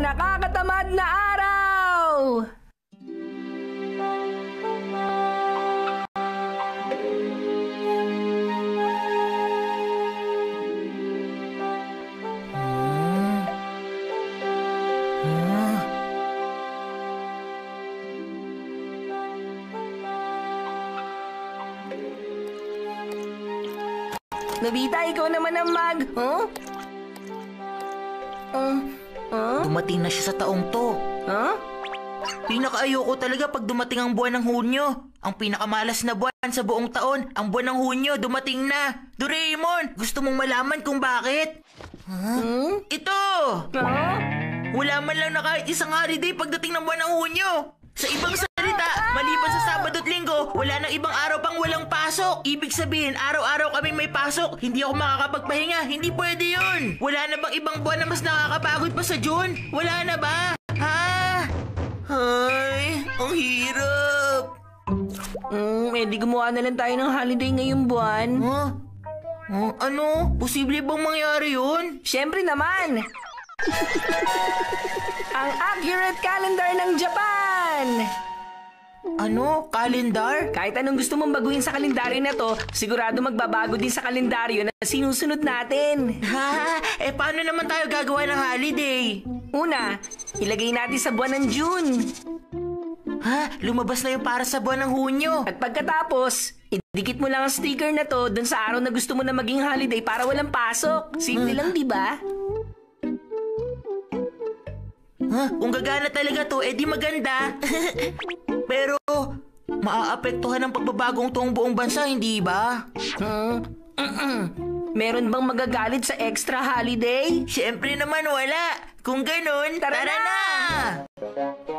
nakakatamad na araw! Nobita, ikaw naman ang mag... Dumating na siya sa taong to. Pinakaayoko talaga pag dumating ang buwan ng Hunyo. Ang pinakamalas na buwan sa buong taon, ang buwan ng Hunyo, dumating na. Doraemon, gusto mong malaman kung bakit? Ito! Wala man lang na kahit isang holiday pagdating ng buwan ng Hunyo. Sa ibang salita, maliban sa Sabado at Linggo, wala nang ibang araw pang walang pasok. Ibig sabihin, araw-araw kaming may pasok. Hindi ako makakapagpahinga. Hindi pwede yun. Wala na bang ibang buwan na mas nakakapagod pa sa June? Wala na ba? Ha? Ay, ang hirap. Di gumawa na lang tayo ng holiday ngayong buwan. Ano? Posible bang mangyari yun? Siyempre naman! Ang accurate calendar ng Japan! Ano? Kalendar? Kahit anong gusto mong baguhin sa kalendaryo na to, sigurado magbabago din sa kalendaryo na sinusunod natin. Paano naman tayo gagawa ng holiday? Una, ilagay natin sa buwan ng June. Lumabas na yung para sa buwan ng Hunyo. At pagkatapos, idikit mo lang ang sticker na to dun sa araw na gusto mo na maging holiday para walang pasok. Simple lang, di ba? Kung gagana talaga to, di maganda. Pero, maaapektuhan ng pagbabagong to ang buong bansa, hindi ba? Meron bang magagalit sa extra holiday? Siyempre naman wala. Kung ganun, tara na!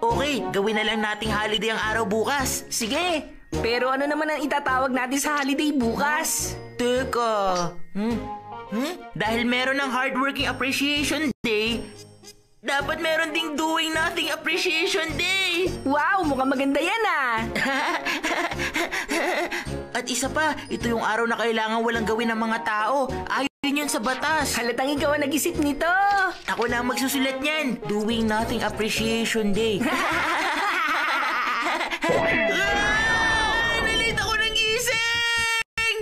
Okay, gawin na lang nating holiday ang araw bukas. Sige, pero ano naman ang itatawag natin sa holiday bukas? Teka, dahil meron ng Hardworking Appreciation Day, dapat meron ding Doing Nothing Appreciation Day! Wow, mukhang maganda yan At isa pa, ito yung araw na kailangan walang gawin ng mga tao. Ayon yun sa batas. Halatang ikaw ang nag-isip nito. Ako na ang magsusulat niyan. Doing Nothing Appreciation Day. Nalilita ko ng gising!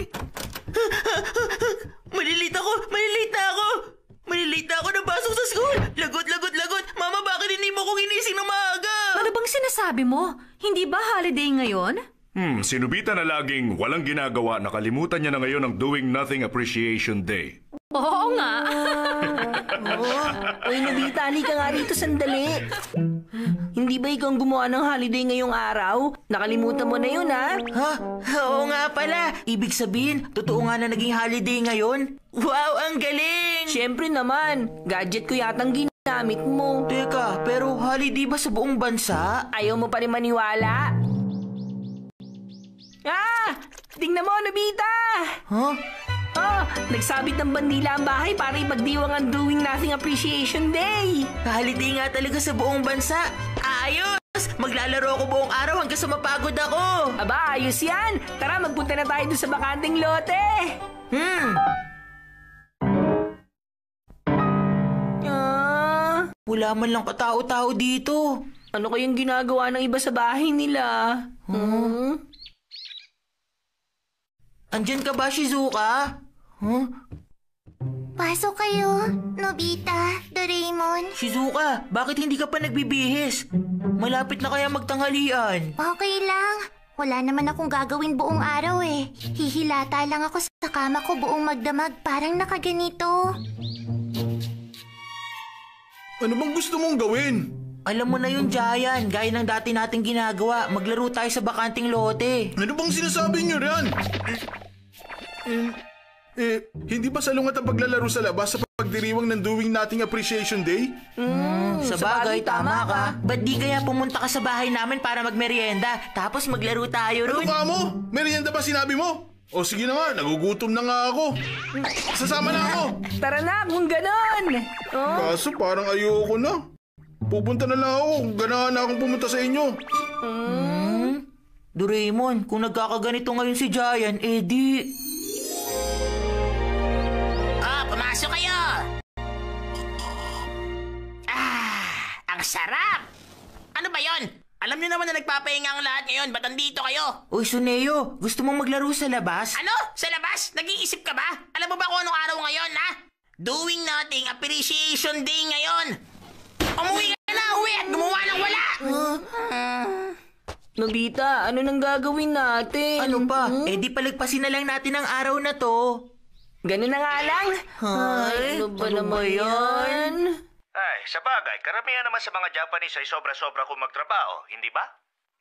Malilita na ako! Malilita ako ng pasok sa school! Lagot! Mama, bakit hindi mo ko ginising ng maaga? Ano bang sinasabi mo? Hindi ba holiday ngayon? Si Nobita na laging walang ginagawa, nakalimutan niya na ngayon ang Doing Nothing Appreciation Day. Oo nga. Uy, Nobita, halika nga rito sandali. Hindi ba ikaw ang gumawa ng holiday ngayong araw? Nakalimutan mo na yun, Oo nga pala. Ibig sabihin, totoo nga na naging holiday ngayon? Wow, ang galing! Siyempre naman, gadget ko yatang ginamit mo. Teka, pero holiday ba sa buong bansa? Ayaw mo pa rin maniwala? Tingnan mo, Nobita! Nagsabit ng bandila ang bahay para ipagdiwang ang Doing Nothing Appreciation Day. Holiday nga talaga sa buong bansa. Ayos! Maglalaro ako buong araw hanggang sa mapagod ako. Aba, ayos yan. Tara, magpunta na tayo dun sa bakanting lote. Wala man lang katao-tao dito. Ano kayang ginagawa ng iba sa bahay nila? Andyan ka ba, Shizuka? Pasok kayo, Nobita, Doraemon. Shizuka, bakit hindi ka pa nagbibihis? Malapit na kaya magtanghalian. Okay lang. Wala naman akong gagawin buong araw eh. Hihilata lang ako sa kama ko buong magdamag, parang nakaganito. Ano bang gusto mong gawin? Alam mo na yun, Giant. Gaya ng dati nating ginagawa. Maglaro tayo sa bakanting lote. Ano bang sinasabi niyo riyan? Hindi ba salungat ang paglalaro sa labas sa pagdiriwang ng Doing Nothing Appreciation Day? Sa bagay, tama ka. Ba't di kaya pumunta ka sa bahay namin para magmerienda? Tapos maglaro tayo Ano ron? ka mo? Merienda ba sinabi mo? O sige na nga, nagugutom na nga ako. Sasama na ako. Tara na, kung ganon. Kaso parang ayoko na. Pupunta na lang ako. Ganahan na akong pumunta sa inyo. Doraemon, kung nagkakaganito ngayon si Giant, di... Pumasok kayo! sarap! Ano ba yon? Alam niyo naman na nagpapahinga ang lahat ngayon. Ba't andito kayo? Uy, Suneo, gusto mong maglaro sa labas? Ano? Sa labas? Nag-iisip ka ba? Alam mo ba kung anong araw ngayon, ha? Doing Nothing Appreciation Day ngayon. Umuwi ka na, uwi at gumawa ng wala! Nobita, ano nang gagawin natin? Ano pa? Eh di palagpasin na lang natin ang araw na to. Ganun na nga lang. Ay, ano ba naman yan? Ay, sa bagay, karamihan naman sa mga Japanese ay sobra-sobra kung magtrabaho, hindi ba?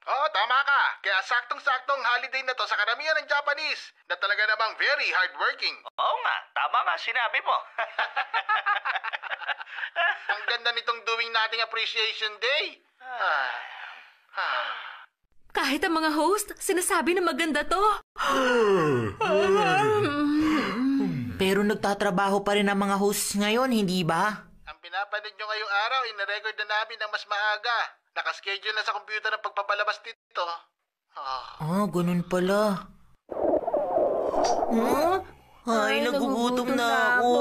Oo, tama ka. Kaya saktong-saktong holiday na to sa karamihan ng Japanese na talaga namang very hardworking. Oo nga, tama nga, sinabi mo. Ang ganda nitong Doing Nothing Appreciation Day. Kahit ang mga host, sinasabi na maganda to. Pero nagtatrabaho pa rin ang mga hosts ngayon, hindi ba? Ang pinapanood nyo ngayong araw, ina-record na namin ng mas maaga. Nakaschedule na sa computer ang pagpapalabas dito. Ganun pala. Ay, nagugutom na ako.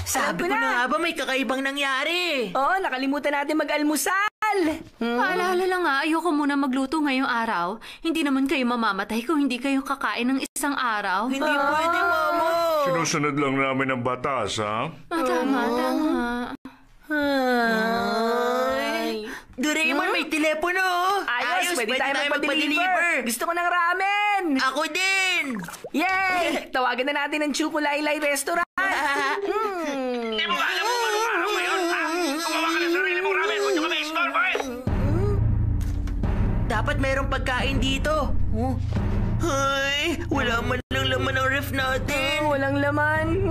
Sabi ko na nga ba may kakaibang nangyari. Nakalimutan natin mag-almusal. Paalala lang ayoko muna magluto ngayong araw. Hindi naman kayo mamamatay kung hindi kayo kakain ng isang araw. Hindi pwede, Mama. Sinusunod lang namin ang batas, ha? Tama. Doraemon, may telepono. Ayos, pwede tayo magpa-deliver. Gusto ko ng ramen. Ako din. Yay! Tawagan na natin ang Chukulaylay Restaurant. Hindi mo ba alam mo anong araw ngayon, ha? Gumawa ka ng sarili mong ramen, huwag nyo kami istorbohin! Dapat merong pagkain dito. Ay, wala man lang laman ang ref natin. Walang laman.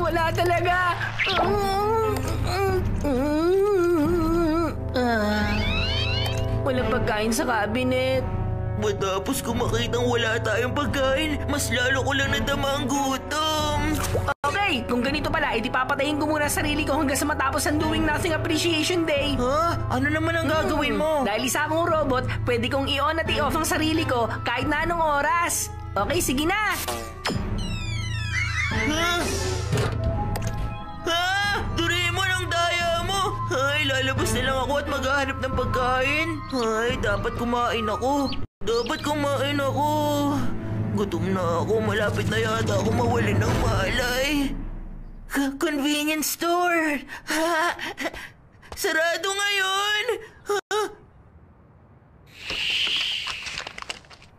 Wala talaga. Walang pagkain sa cabinet. Matapos ko makitang wala tayong pagkain, mas lalo ko lang nadama ang gutom. Okay, kung ganito pala, edi papatayin ko muna sarili ko hanggang sa matapos ang Doing Nothing Appreciation Day. Ha? Ano naman ang gagawin mo? Dahil isa akong robot, pwede kong i-on at i-off ang sarili ko kahit na anong oras. Okay, sige na. Doraemon, ang daya mo! Ay, lalabas na lang ako at maghahanap ng pagkain. Ay, dapat kumain ako. Gutom na ako. Malapit na yata ako mawala ng malay. Convenience store! Sarado ngayon!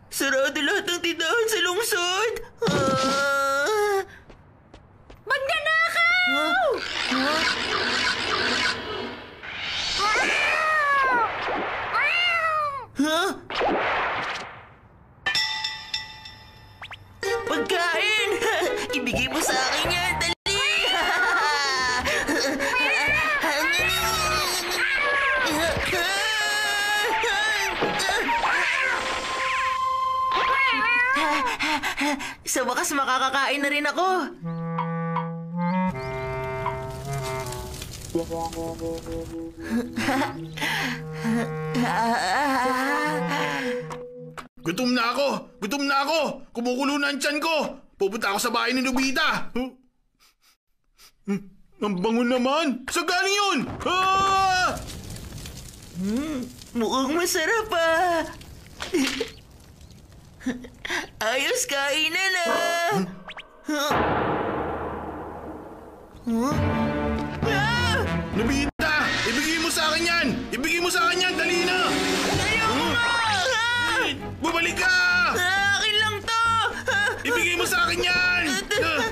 Sarado lahat ng tindahan sa lungsod! Magnanakaw! Pagkain! Ibigay mo sa akin yan! Dali! Sa wakas makakakain na rin ako! Gutom na ako! Kumukulo na ang tiyan ko! Pupunta ako sa bahay ni Nobita! Ang bango naman! Saan galing yun? Mukhang masarap Ayos, kainan na! Nobita! Ibigay mo sa akin yan! Dali na! Ayoko nga! Bumalik ka! Akin lang to! Ibigay mo sa akin yan!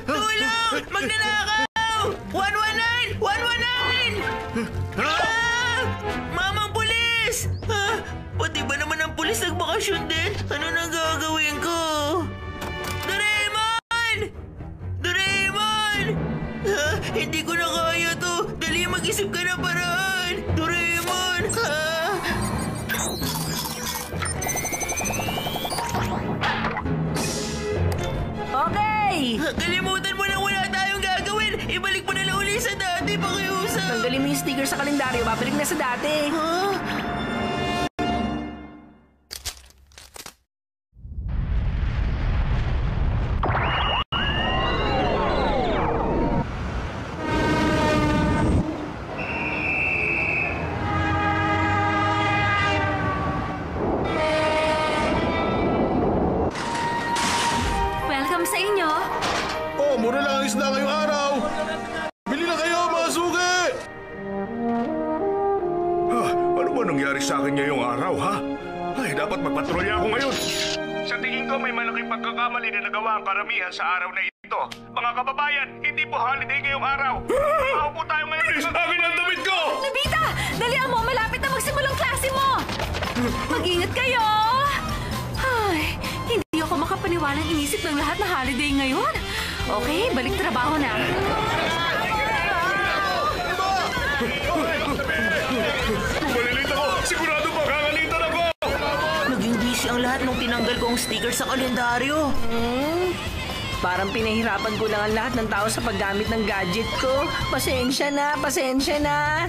Tulong! Magnanakaw! 119! 119! Mamang pulis! Pati ba naman ang pulis nagbakasyon din? Ano nang gagawin ko? Doraemon! Hindi ko na kaya to! Dali, mag-isip ka na paraan! Doraemon! Okay! Kalimutan mo na wala tayong gagawin! Ibalik mo na lang uli sa dati, pakiusap! Tanggalin mo yung sticker sa kalendaryo, babalik na sa dati. nangyari sa akin ngayong araw, ha? Ay, dapat magpatrolya ako ngayon. Sa tingin ko may malaking pagkakamali na nagawa ang karamihan sa araw na ito. Mga kababayan, hindi po holiday ngayong araw. Paupo tayo ngayon. Sa akin ang damit ko! Nobita! Dalihan mo! Malapit na magsimulang klase mo! Mag-ingat kayo! Ay, hindi ako makapaniwalang inisip ng lahat na holiday ngayon. Okay, balik trabaho na. Kung malilit ako, sigurado makakalitan ako! Naging busy ang lahat nung tinanggal ko ang sticker sa kalendaryo. Parang pinahirapan ko lang ang lahat ng tao sa paggamit ng gadget ko. Pasensya na, pasensya na.